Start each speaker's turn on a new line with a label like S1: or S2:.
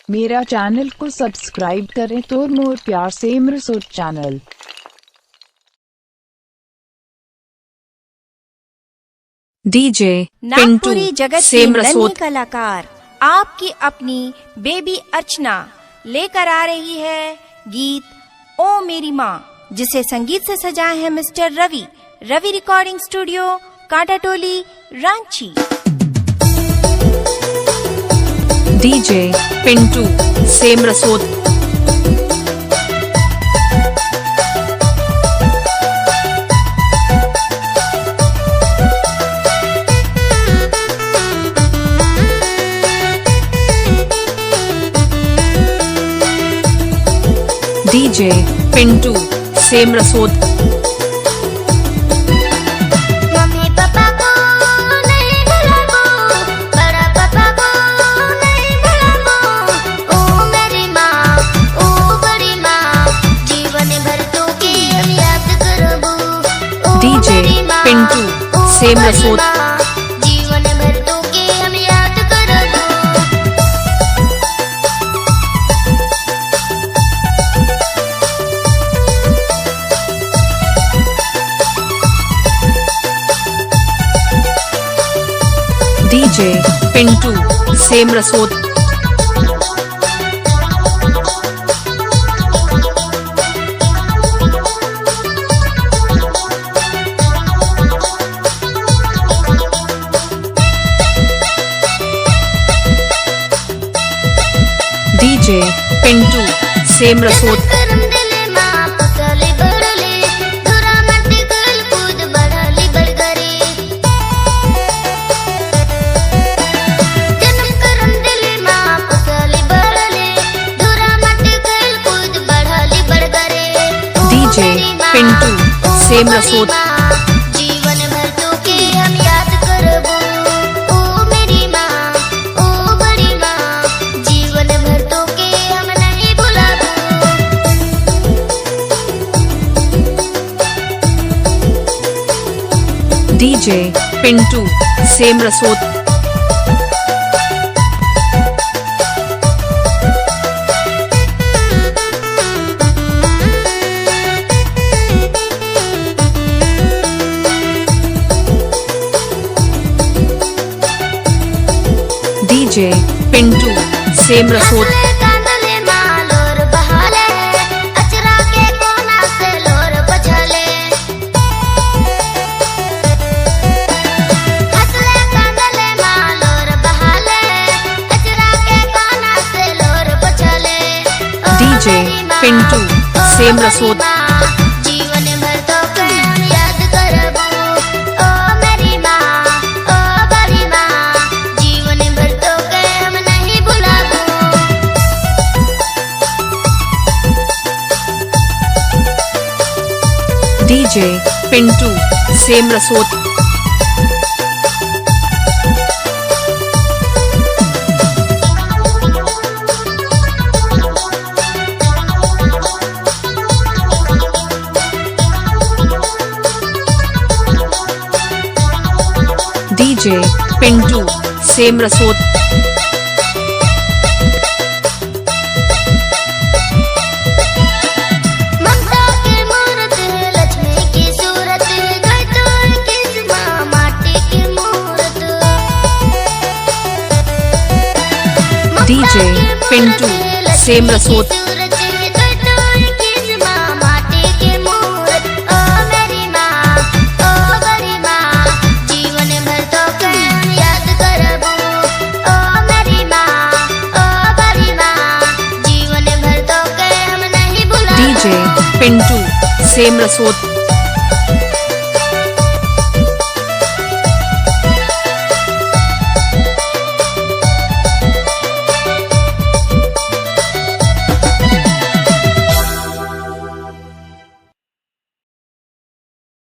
S1: मेरा चैनल को सब्सक्राइब करें तो मोर प्यार से इमरसोट चैनल।
S2: डीजे
S3: नागपुरी जगत की नन्ही
S2: सेमरसोत
S3: कलाकार आपकी अपनी बेबी अर्चना लेकर आ रही है गीत ओ मेरी माँ, जिसे संगीत से सजाए हैं mister Ravi recording studio, Kantatoli, Ranchi.
S2: DJ Pintu Semarsot. DJ Pintu Semarsot.
S4: Mummy papa को नहीं भुलाऊं, बड़ा पापा को नहीं भुलाऊं। ओ मेरी माँ, ओ बड़ी माँ, जीवन भर तो की हम याद करबू। ओ
S2: डीजे
S4: मेरी माँ,
S2: पिंटू
S4: ओ
S2: सेमरसोत।
S4: बड़ी माँ, जीवन भर तो की हम याद करबू।
S2: डीजे पिंटू सेमरसोत। डीजे पिंटू सेमरसोत।
S4: करम दिले माँ पुतली बड़ले, धुरा मट्टी गल कूद बढ़ली बड़गरे। जन्म करम दिले माँ पुतली बड़ले, धुरा मट्टी गल कूद बढ़ली बड़गरे।
S2: डीजे पिंटू सेमरसोत।
S4: जीवन भर तो के हम याद करबो। ओ मेरी माँ, ओ बड़ी माँ, जीवन भर तो के हम नहीं भुलाबो।
S2: डीजे पिंटू सेमरसोत। डीजे पिंटू सेमरसोत।
S4: हंसले कांदले माँ लोर बहाले, अचरा के कोना से लोर बछले। हंसले कांदले माँ लोर बहाले, अचरा के कोना से लोर बछले। ओ
S2: डीजे
S4: मेरी माँ,
S2: पिंटू
S4: ओ
S2: सेमरसोत।
S4: मेरी माँ, जीवन भर तो के हम याद करबो। ओ मेरी माँ, ओ बड़ी माँ, जीवन भर तो के हम नहीं भुलाबो।
S2: डीजे पिंटू सेमरसोत। डीजे पिंटू सेमरसोत।
S4: ममता की मूरत, लक्ष्मी की सूरत, गई तो किस माँ माटी की मूरत। ममता
S2: डीजे
S4: की मूरत,
S2: पिंटू
S4: लक्ष्मी
S2: सेमरसोत।
S4: की सूरत, गई तो किस माँ माटी की मूरत। ओ मेरी माँ, ओ बड़ी माँ, जीवन भर तो के हम याद करबो। ओ मेरी माँ, ओ बड़ी माँ, जीवन भर तो के हम नहीं भुलाबो।
S2: डीजे पिंटू सेमरसोत।